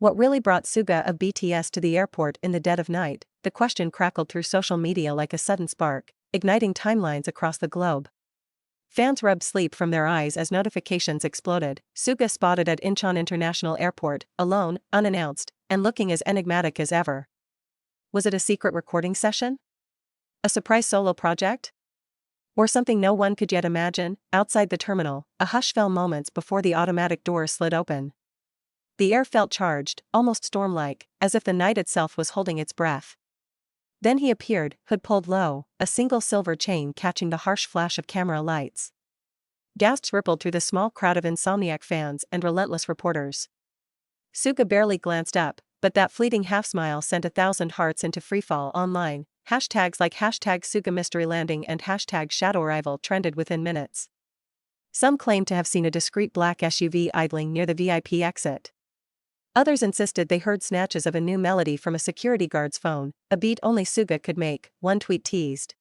What really brought Suga of BTS to the airport in the dead of night? The question crackled through social media like a sudden spark, igniting timelines across the globe. Fans rubbed sleep from their eyes as notifications exploded. Suga spotted at Incheon International Airport, alone, unannounced, and looking as enigmatic as ever. Was it a secret recording session? A surprise solo project? Or something no one could yet imagine? Outside the terminal, a hush fell moments before the automatic doors slid open. The air felt charged, almost storm-like, as if the night itself was holding its breath. Then he appeared, hood pulled low, a single silver chain catching the harsh flash of camera lights. Gasps rippled through the small crowd of insomniac fans and relentless reporters. Suga barely glanced up, but that fleeting half-smile sent 1,000 hearts into freefall online. Hashtags like #Suga Mystery Landing and #Shadow Arrival trended within minutes. Some claimed to have seen a discreet black SUV idling near the VIP exit. Others insisted they heard snatches of a new melody from a security guard's phone, a beat only Suga could make, one tweet teased.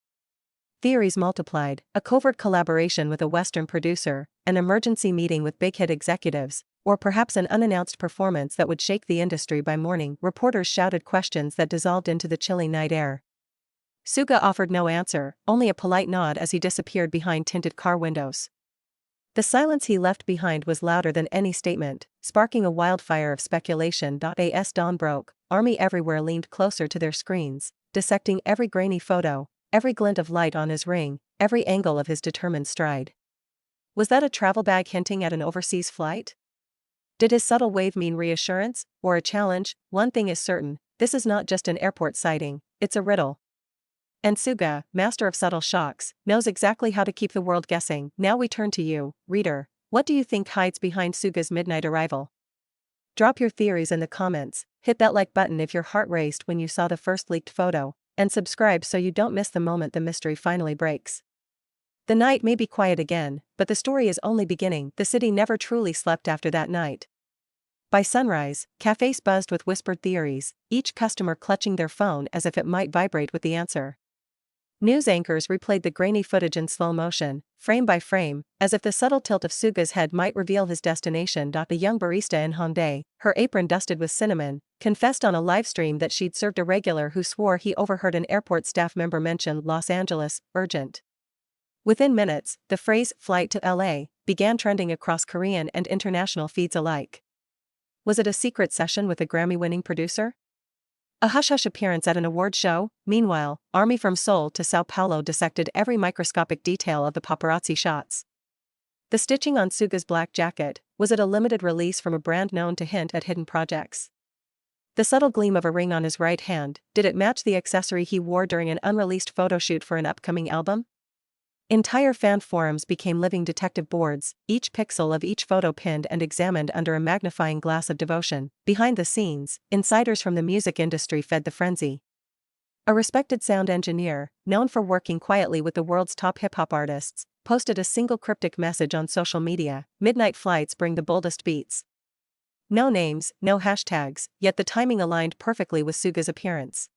Theories multiplied: a covert collaboration with a Western producer, an emergency meeting with big hit executives, or perhaps an unannounced performance that would shake the industry by morning. Reporters shouted questions that dissolved into the chilly night air. Suga offered no answer, only a polite nod as he disappeared behind tinted car windows. The silence he left behind was louder than any statement, sparking a wildfire of speculation. As dawn broke, army everywhere leaned closer to their screens, dissecting every grainy photo, every glint of light on his ring, every angle of his determined stride. Was that a travel bag hinting at an overseas flight? Did his subtle wave mean reassurance, or a challenge? One thing is certain, this is not just an airport sighting, it's a riddle. And Suga, master of subtle shocks, knows exactly how to keep the world guessing. Now we turn to you, reader. What do you think hides behind Suga's midnight arrival? Drop your theories in the comments, hit that like button if your heart raced when you saw the first leaked photo, and subscribe so you don't miss the moment the mystery finally breaks. The night may be quiet again, but the story is only beginning. The city never truly slept after that night. By sunrise, cafes buzzed with whispered theories, each customer clutching their phone as if it might vibrate with the answer. News anchors replayed the grainy footage in slow motion, frame by frame, as if the subtle tilt of Suga's head might reveal his destination. A young barista in Hongdae, her apron dusted with cinnamon, confessed on a livestream that she'd served a regular who swore he overheard an airport staff member mention Los Angeles, urgent. Within minutes, the phrase "flight to LA" began trending across Korean and international feeds alike. Was it a secret session with a Grammy-winning producer? A hush-hush appearance at an award show? Meanwhile, army from Seoul to Sao Paulo dissected every microscopic detail of the paparazzi shots. The stitching on Suga's black jacket, was it a limited release from a brand known to hint at hidden projects? The subtle gleam of a ring on his right hand, did it match the accessory he wore during an unreleased photoshoot for an upcoming album? Entire fan forums became living detective boards, each pixel of each photo pinned and examined under a magnifying glass of devotion. Behind the scenes, insiders from the music industry fed the frenzy. A respected sound engineer, known for working quietly with the world's top hip-hop artists, posted a single cryptic message on social media: midnight flights bring the boldest beats. No names, no hashtags, yet the timing aligned perfectly with Suga's appearance.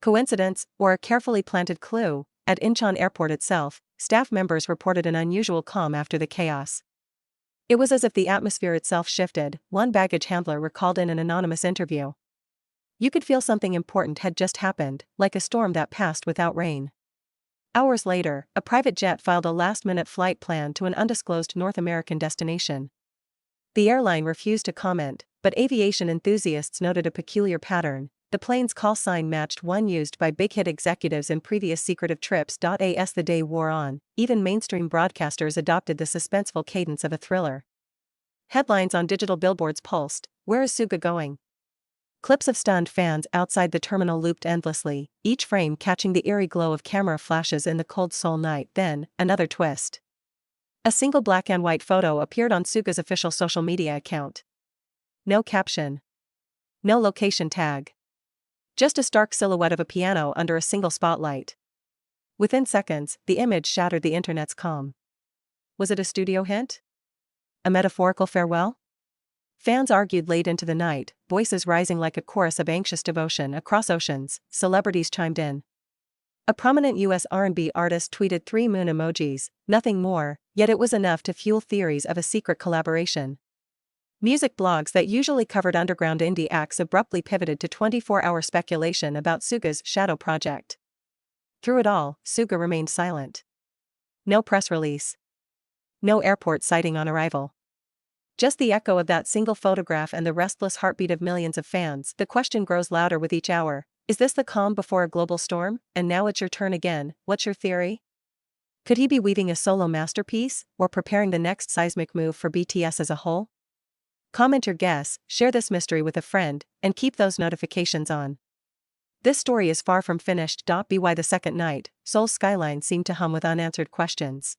Coincidence, or a carefully planted clue? At Incheon Airport itself, staff members reported an unusual calm after the chaos. It was as if the atmosphere itself shifted, one baggage handler recalled in an anonymous interview. You could feel something important had just happened, like a storm that passed without rain. Hours later, a private jet filed a last-minute flight plan to an undisclosed North American destination. The airline refused to comment, but aviation enthusiasts noted a peculiar pattern. The plane's call sign matched one used by big-hit executives in previous secretive trips. As the day wore on, even mainstream broadcasters adopted the suspenseful cadence of a thriller. Headlines on digital billboards pulsed: "Where is Suga going?" Clips of stunned fans outside the terminal looped endlessly, each frame catching the eerie glow of camera flashes in the cold Seoul night. Then, another twist. A single black and white photo appeared on Suga's official social media account. No caption. No location tag. Just a stark silhouette of a piano under a single spotlight. Within seconds, the image shattered the internet's calm. Was it a studio hint? A metaphorical farewell? Fans argued late into the night, voices rising like a chorus of anxious devotion across oceans. Celebrities chimed in. A prominent US R&B artist tweeted 3 moon emojis, nothing more, yet it was enough to fuel theories of a secret collaboration. Music blogs that usually covered underground indie acts abruptly pivoted to 24-hour speculation about Suga's shadow project. Through it all, Suga remained silent. No press release. No airport sighting on arrival. Just the echo of that single photograph and the restless heartbeat of millions of fans. The question grows louder with each hour. Is this the calm before a global storm? And now it's your turn again. What's your theory? Could he be weaving a solo masterpiece, or preparing the next seismic move for BTS as a whole? Comment your guess, share this mystery with a friend, and keep those notifications on. This story is far from finished. By the second night, Seoul's skyline seemed to hum with unanswered questions.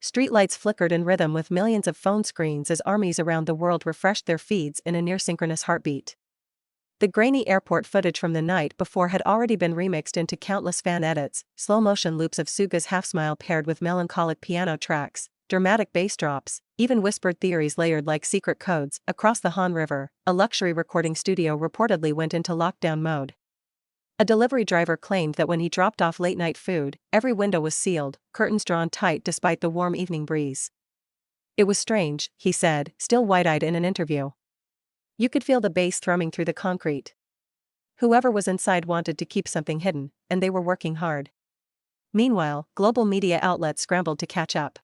Streetlights flickered in rhythm with millions of phone screens as armies around the world refreshed their feeds in a near-synchronous heartbeat. The grainy airport footage from the night before had already been remixed into countless fan edits, slow-motion loops of Suga's half-smile paired with melancholic piano tracks, dramatic bass drops, even whispered theories layered like secret codes. Across the Han River, a luxury recording studio reportedly went into lockdown mode. A delivery driver claimed that when he dropped off late-night food, every window was sealed, curtains drawn tight despite the warm evening breeze. It was strange, he said, still wide-eyed in an interview. You could feel the bass thrumming through the concrete. Whoever was inside wanted to keep something hidden, and they were working hard. Meanwhile, global media outlets scrambled to catch up.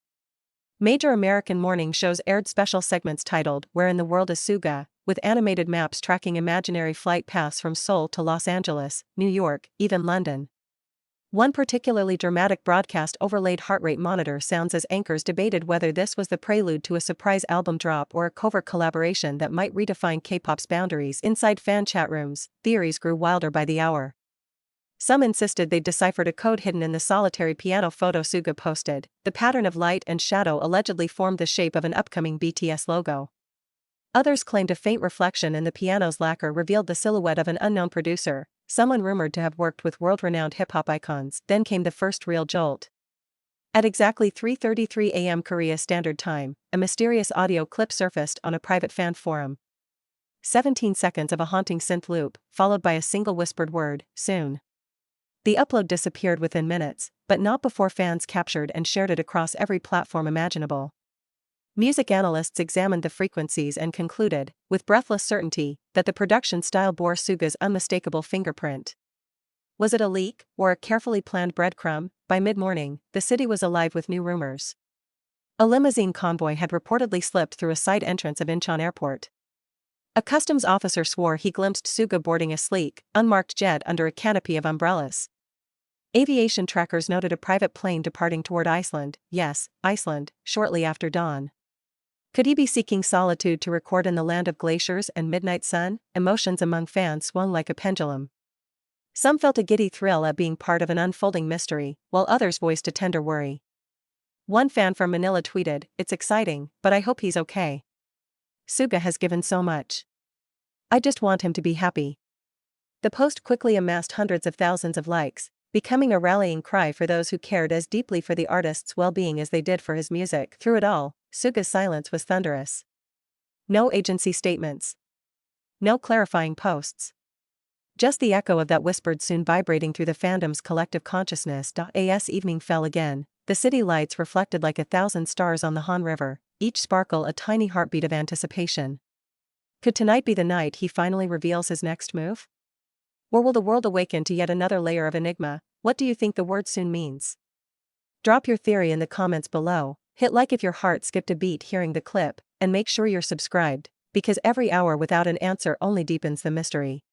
Major American morning shows aired special segments titled "Where in the World is Suga?" with animated maps tracking imaginary flight paths from Seoul to Los Angeles, New York, even London. One particularly dramatic broadcast overlaid heart rate monitor sounds as anchors debated whether this was the prelude to a surprise album drop or a covert collaboration that might redefine K-pop's boundaries. Inside fan chat rooms, theories grew wilder by the hour. Some insisted they'd deciphered a code hidden in the solitary piano photo Suga posted. The pattern of light and shadow allegedly formed the shape of an upcoming BTS logo. Others claimed a faint reflection in the piano's lacquer revealed the silhouette of an unknown producer, someone rumored to have worked with world-renowned hip-hop icons. Then came the first real jolt. At exactly 3:33 a.m. Korea Standard Time, a mysterious audio clip surfaced on a private fan forum. 17 seconds of a haunting synth loop, followed by a single whispered word, "soon." The upload disappeared within minutes, but not before fans captured and shared it across every platform imaginable. Music analysts examined the frequencies and concluded, with breathless certainty, that the production style bore Suga's unmistakable fingerprint. Was it a leak, or a carefully planned breadcrumb? By mid-morning, the city was alive with new rumors. A limousine convoy had reportedly slipped through a side entrance of Incheon Airport. A customs officer swore he glimpsed Suga boarding a sleek, unmarked jet under a canopy of umbrellas. Aviation trackers noted a private plane departing toward Iceland, yes, Iceland, shortly after dawn. Could he be seeking solitude to record in the land of glaciers and midnight sun? Emotions among fans swung like a pendulum. Some felt a giddy thrill at being part of an unfolding mystery, while others voiced a tender worry. One fan from Manila tweeted, "It's exciting, but I hope he's okay. Suga has given so much. I just want him to be happy." The post quickly amassed hundreds of thousands of likes, becoming a rallying cry for those who cared as deeply for the artist's well-being as they did for his music. Through it all, Suga's silence was thunderous. No agency statements. No clarifying posts. Just the echo of that whispered soon vibrating through the fandom's collective consciousness. As evening fell again, the city lights reflected like 1,000 stars on the Han River, each sparkle a tiny heartbeat of anticipation. Could tonight be the night he finally reveals his next move? Or will the world awaken to yet another layer of enigma? What do you think the word soon means? Drop your theory in the comments below, hit like if your heart skipped a beat hearing the clip, and make sure you're subscribed, because every hour without an answer only deepens the mystery.